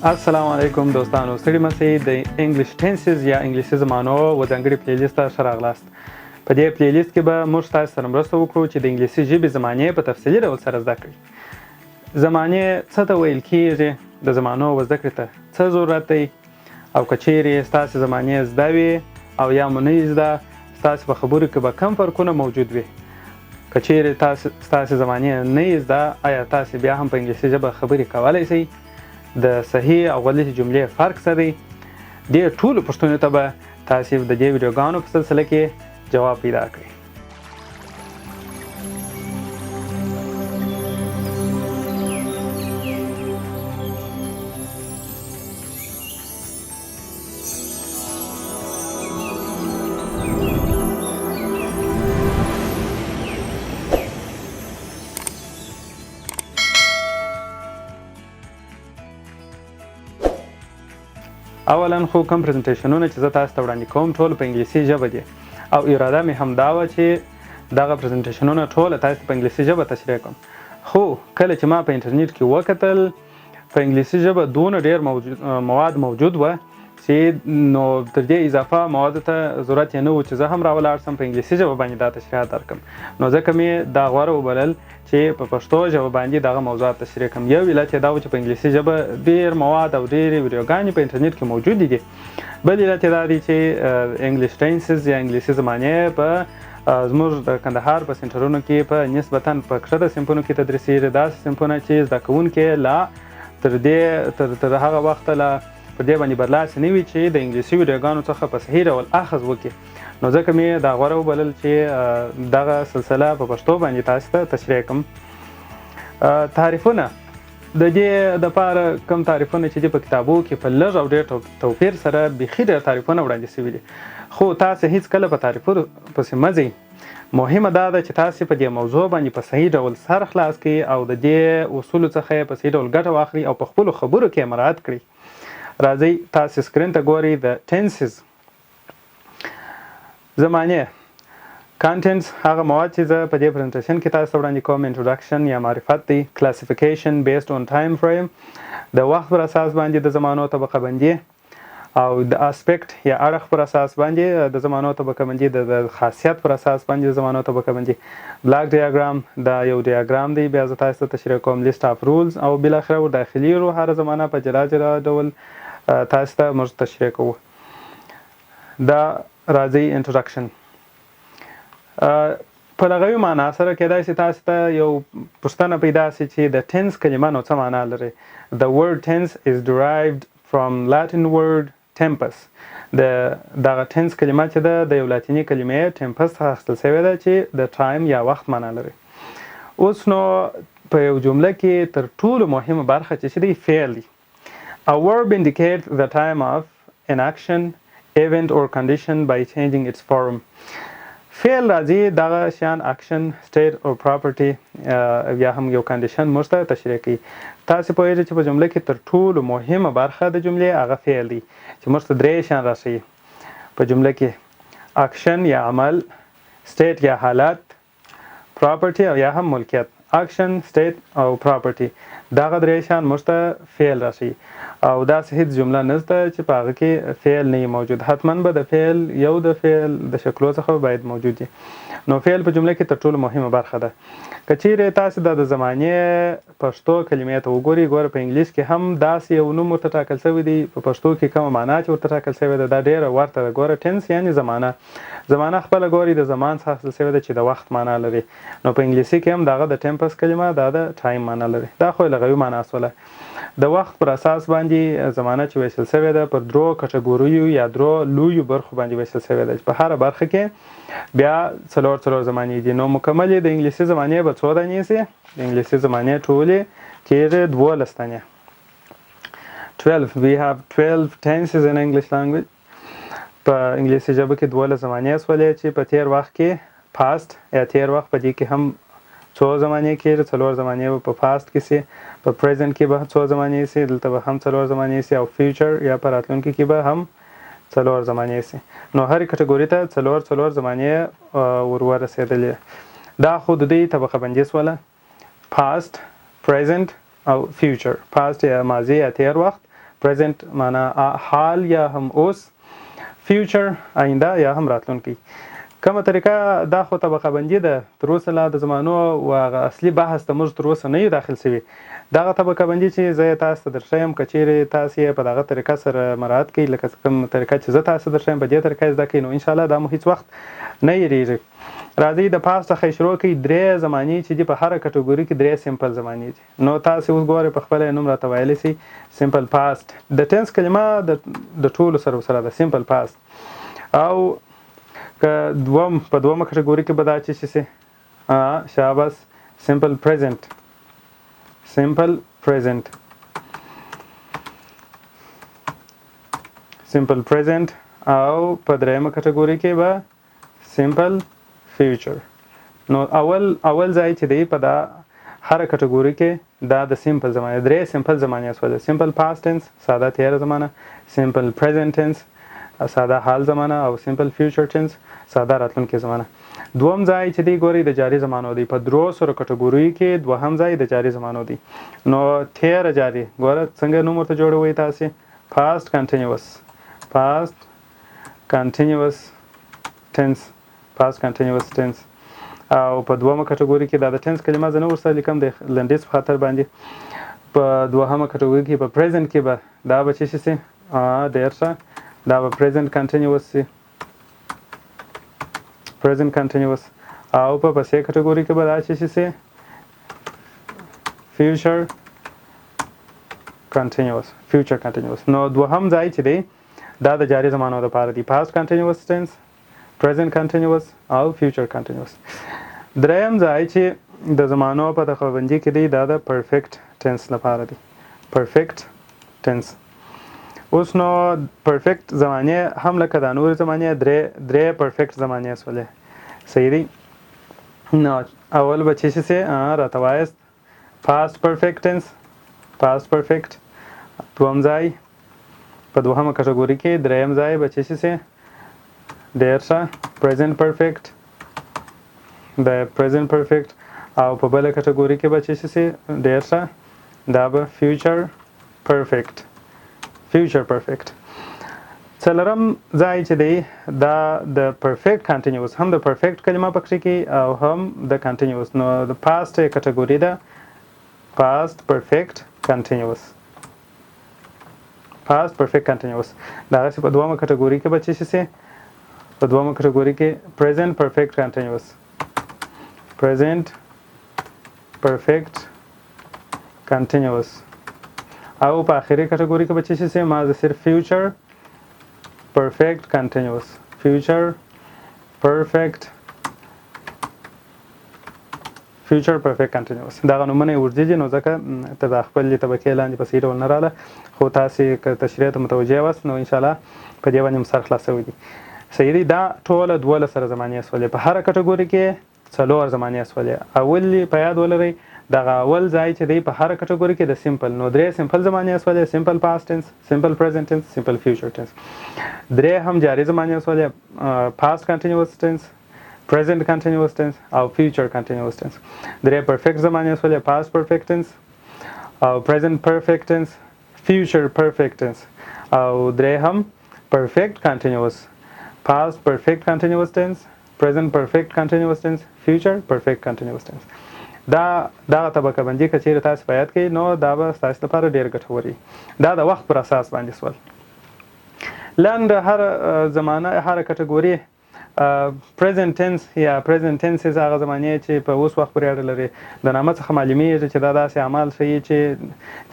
السلام علیکم دوستانو، ستړي مسئ د انګلیش ټینسز یا انګلیسي زمانو و ځانګړي پلیلیست ته ښه راغلاست. په دې پلیلیست کې به موږ تاسو سره مرسته وکړو چې د انګلیسي ژبې زمانې په تفصیلي ډول سره زده کړئ. زمانې څه ته ویل کیږي، د زمانو و زده کړې ته څه ضرورت دی، او که چیرې ستاسې زمانې زده وي او یا مو نه زده، ستاسې په خبرو کې به کم فرقونه موجود وي. که چیرې ستاسې زمانې نه زده، آیا تاسې بیا هم په انګلیسي ژبه خبرې کولی شئ؟ د صحیح او غلطې جملې فرق څه دی؟ دې ټولو پوښتنو ته به تاسې د دې ویډیوګانو په سلسله کې جواب پیدا کړئ. اولا خو کوم پریزنټیشنونه چې زه تاسو ته وړاندې کوم ټول په انګلیسي ژبه دي، او اراده مې هم دا وه چې دغه پریزنټیشنونه ټوله تاسو ته په انګلیسي ژبه تشریح کړم. خو کله چې ما په انټرنیټ کې وکتل، په انګلیسي ژبه دونه ډېر مواد موجود وه چې نو تر دې اضافه موادو ته ضرورت یې نه و چې زه هم راولاړ سم په انګلیسي ژبه باندې دا تشریحات درکړم. نو ځکه مې دا غوره وبلل چې په پښتو ژبه باندې دغه موضوعات تشریح کړم. یو علت یې دا و چې په انګلیسي ژبه ډېر مواد او ډېرې ویډیوګانې په انټرنیټ کې موجودې دي. بل علت یې دا دی چې انګلیش ټینسز یا انګلیسي زمانې په زموږ د کندهار په سنټرونو کې په نسبتا په کښته صنفونو کې تدریسېږي، داسې صنفونه چې زده کوونکي لا تر هغه وخته لا پر دې باندې برلاسي نه وي چې د انګلیسي ویډیوګانو څخه په صحیح ډول اخذ وکړي. نو ځکه مې دا غوره وبلل چې دغه سلسله په پښتو باندې تاسو ته تشریح کړم. تعریفونه د دې دپاره کوم تعریفونه چې دي په کتابو کې په لږ او ډېر توپیر سره بیخي ډېر تعریفونه وړاندې شوي دي، خو تاسو هیڅکله په تعریفونو پسې مه ځئ. مهمه دا ده چې تاسو په دې موضوع باندې په صحیح ډول سر خلاص کړئ او د دې اصولو څخه یې په صحیح ډول ګټه واخلئ او په خپلو خبرو کې مراعات کړئ. راځئ تاسو سکرین ته ګورئ د ټینسز زمانې کانټینټس، هغه مواد چې زه په دې پرزنټیشن کې تاسو ته وړاندې کوم انټروډکشن یا معرفت دی. کلاسیفیکیشن بیسډ اون ټایم فریم، د وخت پر اساس باندې د زمانو طبقه بندي، او د اسپیکټ یا اړخ پر اساس باندې د زمانو طبقه بندي، د خاصیت پر اساس باندې د زمانو طبقه بندي. بلاک ډیاګرام دا یو ډیاګرام دی، بیا زه تاسو ته تشریح کوم لیست اف رولز، او بالاخره ور داخلي رو هر زمانه په جلا جلا ډول تاسو ته موږ تشریح کوو. دا راځي انټروډکشن. په لغوي معنا سره کېدای شي تاسو ته یو پوښتنه پیدا شي چې د ټینس کلمه نو څه معنا لري. The word tense is derived from Latin word tempus. دغه ټینس کلمه چې ده د یو لاتیني کلمې ټیمپس څخه اخیستل شوې ده چې د ټایم یا وخت معنا لري. اوس نو په یو جمله کې تر ټولو مهمه برخه چې دی فعل دی. A verb indicates the time of an action, event or condition by changing its form. فعل راځي دغه شیان اکشن، state or property یا هم یو کنډیشن موږ ته تشریح کوي. تاسو پوهیږئ چې په جمله کې تر ټولو مهمه برخه د جملې هغه فعل دی چې موږ ته درې شیان راښیي په جمله کې: اکشن یا عمل، state یا حالت، property او یا هم ملکیت. اکشن، state او property دغه درې شیان موږ ته فعل راښیي، او داسې هیڅ جمله نشته چې په هغه کې فعل نه وي موجود. حتما به د فعل یو د فعل د شکلو څخه باید موجود وي. نو فعل په جمله کې تر ټولو مهمه برخه ده. که چیرې تاسو د زمانې پښتو کلمې ته وګورئ، ګوره په انګلیس کې هم داسې یو نوم ورته ټاکل شوی دی، په پښتو کې کومه معنا چې ورته ټاکل شوې ده دا ډېره ورته ده. ګوره ټینس یعنې زمانه، زمانه خپله ګورئ د زمان څخه اخیستل شوې ده چې د وخت معنا لري. نو په انګلیسي کې هم دغه د ټیمپس کلمه دا د ټایم معنا لري. دا خو لغوي معنا شوله. د وخت پر اساس باندې زمانه چې ویشل شوې ده پر درو کټګوریو یا درو لویو برخو باندې ویشل شوې ده چې په هره برخه کې بیا څلور زمانې دي. نو مکملې د انګلیسي زمانې به څو دانې سي؟ د انګلیسي زمانې ټولې کېږي 12 دانې. 12. We have 12 tenses in English language. په انګلیسي ژبه کې 12 زمانې شولې چې په تیر وخت کې پاست یا تیر وخت په دې کې هم څو زمانې کېږي. 4 زمانې په پاست کې سي، په پریزنټ کې به 4 زمانې سي، دلته به هم 4 زمانې سي، او فیوچر یا په راتلونکي کې به هم 4 زمانې سي. نو هرې کټګوري ته 4 زمانې ورسېدلې. دا خو د دې طبقه بندي شوله: پاست، پریزنټ او فیوچر. پاست یا ماضي یا تیر وخت، present معنا حال یا هم اوس، future آینده یا هم راتلونکی. کومه طریقه دا خو طبقه بندي ده، تر اوسه لا د زمانو او هغه اصلي بحث ته موږ تر اوسه نه یو داخل سوي. دغه طبقه بندي چې زه تاسو ته درښیم که چیرې تاسو یې په دغه طریقه سره مراعات کړئ لکه کوم طریقه چې زه تاسو درښیم په دې طریقه زده کړئ نو انشاءالله دا مو هیڅ وخت نه هېرېږي. راځئ د پاس څخه شروع کړئ. درې زمانې چې دي په هره کټګوري کې درې سمپل زمانې دي. نو تاسو اوس ګورئ په خپله نوم راته ویلی سئ سمپل پاست. د ټنس کلمه د ټولو سره ده سمپل پاست. او که په دومه کټګوري کې به دا چې سي شاباس سمپل پریزنټ، سمپل پریزنټ، سمپل پریزنټ. او په دریمه کټګوري کې به سمپل فیوچر. نو اول ځای چې دی په دا هر کټګوري کې دا د سمپل زمانه درې سمپل زمانه اسوله. سمپل پاست ټنس ساده تیر زمانه، سمپل پریزنټ ټنس ساده حال زمانه، او سمپل فیوچر ټنس ساده راتلونکي زمانه. دوم ځای چې دی ګوري د جاری زمانو دی. په درو سره کټګوري کې دوهم ځای د جاری زمانو دی. نو تیر جاری ګوره څنګه نوم ورته جوړوي تاسو پاست کنټینیوس، پاست کنټینیوس ټنس، پاست کنټینیوس ټنس. او په دومه کټګوري کې دا د ټنس کلمه زه نه ورسره لیکم د لنډیز په خاطر باندې. په دوهمه کټګوري کې په پریزنټ کې به دا به څه شي ډېر ښه دا به پریزنټ کنټینیوس سي، پریزنټ کنټینیوس. او په پسې کټګوري کې به دا څه شي فیوچر کنټینیوس، فیوچر کنټینیوس. نو دوهم ځای چې دی دا د جاری زمانو لپاره دی پاست کنټینیوس ټنس، پریزنټ کنټینیوس او فیوچر کنټینیوس. دریم ځای چې د زمانو په تخوبندي کې دی دا د پرفیکټ ټنس لپاره دی، پرفیکټ ټنس. اوس نو پرفیکټ زمانه هم لکه د نور زمانه درې پرفیکټ زمانه اسوله. صحیح دی. نو اول به چې سي راته وایست پاست پرفیکټ ټنس، پاست پرفیکټ. دوم ځای په دوهمه کټګوري کې دریم ځای به چې سي ډېر ښه پریزنټ پرفیکټ، د پریزنټ پرفیکټ. او په بله کټګوري کې به چې سي ډېر ښه دا به فیوچر پرفیکټ، فیوچر پرفیکټ. څلورم ځای چې دی دا د پرفیکټ کنټینیوس، هم د پرفیکټ کلمه پکې کې او هم د کنټینیوس. نو د پاست کټګوري ده پاست پرفیکټ کنټینیوس، پاست پرفیکټ کنټینیوس. دغسې په دومه کټګوري کې به څه شي په دومه کټګوري کې پریزنټ پرفیکټ کنټینیوس، پریزنټ پرفیکټ کنټینیوس. او په آخري کټګوري کې به څه شي ما زه صرف فیوچر پرفیکټ کنټینیوس، فیوچر پرفیکټ، فیوچر پرفیکټ کنټینیوس. دغه نومونه یې ورځي نو ځکه ته د خپل طبقې لاندې په صحیح ډول نه راله، خو تاسې که تشریح ته متوجه واست نو انشاءالله په دې باندې مو سر خلاصوي دي. صحیح دی. دا ټوله 12 زمانې اسولې په هره کټګوري کې 4 زمانې اسولې. اول په یاد ولرئ دغه اول ځای چې دی په هر کټګوري کې د سمپل، نو درې سمپل زمانې اسولې، سمپل پاست ټنس، سمپل پریزنټ ټنس، سمپل فیوچر ټنس. درې هم جاری زمانې اسولې پاست کنټینیوس ټنس، پریزنټ کنټینیوس ټنس او فیوچر کنټینیوس ټنس. درې پرفیکټ زمانې اسولې پاست پرفیکټ ټنس او پریزنټ پرفیکټ ټنس، فیوچر پرفیکټ ټنس. او درې هم پرفیکټ کنټینیوس پاست پرفیکټ کنټینیوس ټنس، پریزنټ پرفیکټ کنټینیوس ټنس، فیوچر پرفیکټ کنټینیوس ټنس. دا طبقه بندي که چیرې تاسو په یاد کړئ نو دا به ستاسو لپاره ډېر ګټور وي. دا د وخت پر اساس باندې سول. لنډ هر زمانه هر کټګوري پریزنټ ټنس یا پریزنټ ټنسز هغه زمانې چې په اوس وخت پورې اړه لري. د نامه څخه معلومیږي چې دا داسې اعمال ښیي چې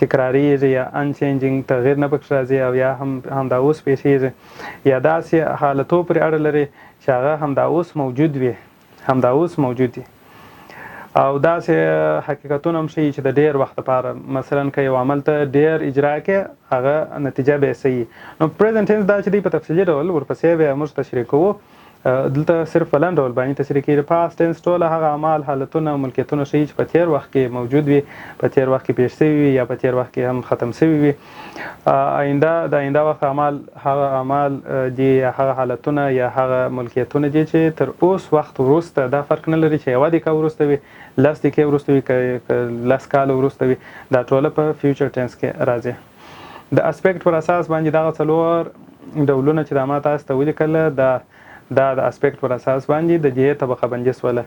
تکراریږي یا انچینجینګ تغییر نه پکې راځي او یا هم دا اوس پیښیږي یا داسې حالتو پورې اړه لري چې هغه هم دا اوس موجود وي، هم دا اوس موجود دي. او داسې حقیقتونه هم ښیي چې د ډېر وخت لپاره مثلا که یو عمل ته ډېر اجرا کې هغه نتیجه به یې صحیح. نو پریزنټ ټنس دا چې دی په تفصیلي ډول ورپسې بیا موږ تشریح کوو. دلته صرف په لنډ ډول باندې تشریح کېږي. پاست ټنس ټوله هغه اعمال، حالتونه، ملکیتونه ښیي چې په تېر وخت کې موجود وي، په تېر وخت کې پېښ شوي وي یا په تېر وخت کې هم ختم شوي وي. د آینده وخت اعمال هغه اعمال دي یا هغه حالتونه یا هغه ملکیتونه دي چې تر اوس وخت وروسته، دا فرق نه لري چې 1 دقیقه وروسته وي، 10 دقیقې وروسته وي، که 10 کاله وروسته وي، دا ټوله په فیوچر ټنس کې راځي. د اسپیکټ پر اساس باندې دغه څلور ډولونه چې دا ما تاسو ته ولیکل دا د اسپیکټ پر اساس باندې د دې طبقه بندي سوله.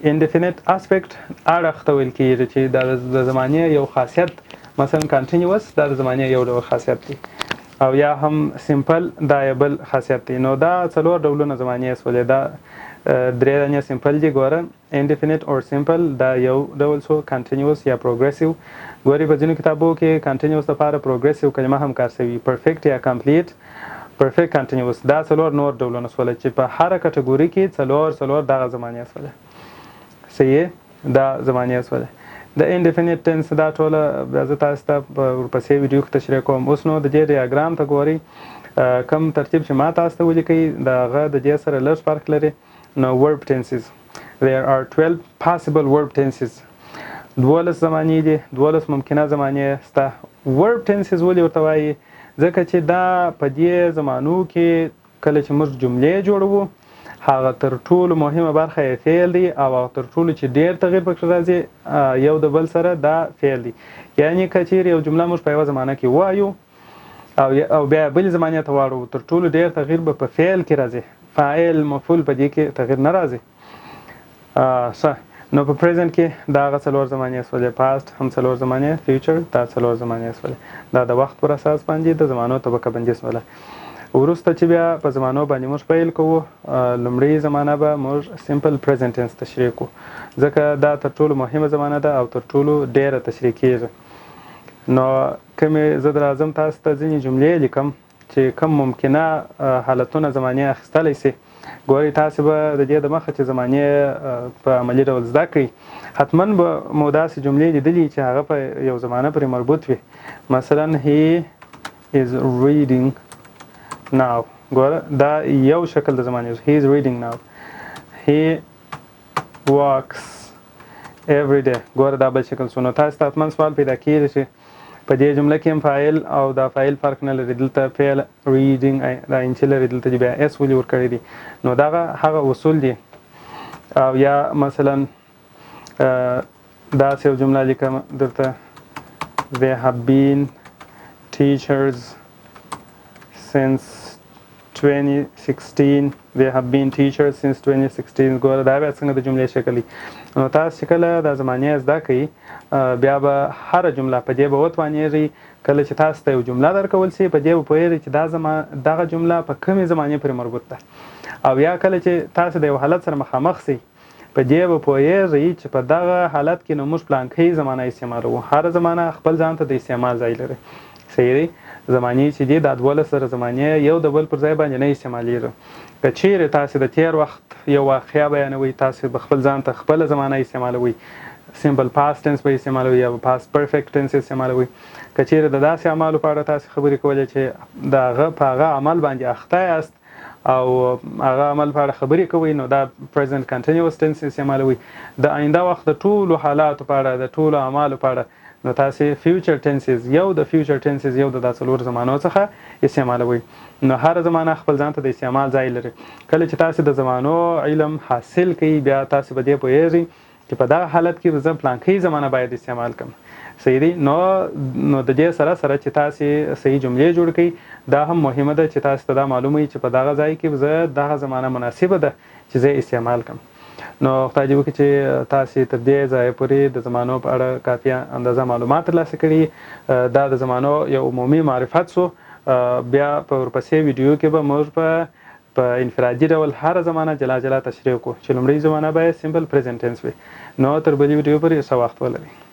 انډیفینټ اسپیکټ اړخ ته ویل کېږي چې دا د زمانې یو خاصیت، مثلا کانټینیوس دا د زمانې یو ډول خاصیت دی، او یا هم سمپل دا یو بل خاصیت دی. نو دا څلور ډولونه زمانې سولې. دا درې دانې سمپل دي ګوره، انډیفینټ اور سمپل دا یو ډول شو، کانټینیوس یا پروګریسیو. ګوري په ځینو کتابو کې کانټینیوس لپاره پروګریسیو کلمه هم کار شوي، پرفیکټ یا کمپلیټ، پرفیکټ کانټینیوس. دا څلور نور ډولونه سول چې په هر کټګوري کې څلور دغه زمانې سول. صحیح، دا زمانې سول. د انډیفینټ ټنس دا ټوله زه تاسو ته ورپسې ویډیو کې تشریح کوم. اوس نو د دې ډیاګرام ته ګورئ، کم ترتیب چې ما تاسو ته ولیکئ د هغه د دې سره لږ فرق لري. نو verb tenses, there are 12 possible verb tenses. 12 زمانې دي، 12 ممکنه زمانې سته. verb tenses ولې ورته وایي؟ ځکه چې دا په دې زمانو کې کله چې موږ جملې جوړوو، هغه تر ټولو مهمه برخه یې فعل دی، او هغه تر ټولو چې ډېر تغییر پکې راځي یو د بل سره دا فعل دی. یعنې که چیرې یو جمله موږ په یوه زمانه کې ووایو او بیا بل زمانې ته واړو، تر ټولو ډېر تغییر به په فعل کې راځي، فاعل مفعول په دې کې تغییر نه راځي. نو په پریزنټ کې دا هغه څلور زمانې سولې، پاست هم څلور زمانې، فیوچر دا څلور زمانې سولې. دا د وخت پر اساس باندې د زمانو طبقه بندي سوله. وروسته چې بیا په زمانو باندې موږ پیل کوو، لومړی زمانه به موږ سمپل پریزنټ ټنس تشریح کوو، ځکه دا تر ټولو مهمه زمانه ده او تر ټولو ډیره تشریح کیږي. نو کومې زه درازم تاسو ته ځینې جملې لیکم چې کوم ممکنه حالتونه زمانې اخیستلی سي. ګورئ تاسو به د دې د مخه چې زمانې په عملي ډول زده کړئ، حتما به مو داسې جملې لیدلي چې هغه په یو زمانه پورې مربوط وي. مثلا he is reading now، ګوره دا یو شکل د زمانې، he is reading now. he walks every day، ګوره دا بل شکل شو. نو تاسو ته حتما سوال پیدا کېږي چې په دې جمله کې هم فاعل او دا فاعل فرق نه لري، دلته فعل ریډینګ دا انچ لري، دلته چې بیا اس ولې ورکړی دي. نو دغه هغه اصول دي. او یا مثلا داسې یو جمله لیکم دلته، they have been teachers since 2016، they have been teachers since 2016. ګوره دا بیا څنګه د جملې شکل دی. نو تاسو چې کله دا زمانې زده کوئ، بیا به هره جمله په دې به وتوانېږئ. کله چې تاسو ته یو جمله درکول سي، په دې به پوهېږئ چې دغه جمله په کومې زمانې پورې مربوط ده. او یا کله چې تاسو د یو حالت سره مخامخ سئ، په دې به پوهېږئ چې په دغه حالت کې نو موږ پلانکۍ زمانه استعمالوو. هره زمانه خپل ځان ته د استعمال ځای لري. صحیح دی. زمانې چې دي دا 12 سره زمانې یو د بل پر ځای باندې نه استعمالیږي. که چیرې تاسو د تیر وخت یو واقعه بیانوئ، تاسو به خپل ځان ته خپله زمانه استعمالوئ، سمپل پاست ټنس به استعمالوئ یا پاست پرفیکټ ټنس استعمالوئ. که چیرې د داسې اعمالو په اړه تاسو خبرې کولې چې د هغه په هغه عمل باندې اخته یاست او هغه عمل په اړه خبرې کوئ، نو دا پریزنټ کنټینیوس ټنس استعمالوئ. د آینده وخت د ټولو حالاتو په اړه، د ټولو اعمالو په اړه، نو تاسو فیوچر ټنسز، یو د فیوچر ټنسز یو د څلور زمانو څخه استعمالوئ. نو هر زمانه خپل ځان ته د استعمال ځای لري. کله چې تاسو د زمانو علم حاصل کړئ، بیا تاسو به دې پوهېږئ چې په دغه حالت کې زه پلانکۍ زمانه باید استعمال کړم. صحیح دی. نو د دې سره سره چې تاسو صحیح جملې جوړ کړئ، دا هم مهمه ده چې تاسو ته دا معلومه وي چې په دغه ځای کې زه دغه زمانه مناسبه ده چې زه استعمال کړم. نو خدای دې وکړي چې تاسو تر دې ځایه پورې د زمانو په اړه کافي اندازه معلومات ترلاسه کړي. دا د زمانو یو عمومي معرفت شو. بیا په ورپسې ویډیو کې به موږ په انفرادي ډول هر زمانه جلا جلا تشریح کوو، چې لومړی زمانه به سمپل پریزنټ ټنس وي. نو تر بلې ویډیو پورې ښه وخت ولرئ.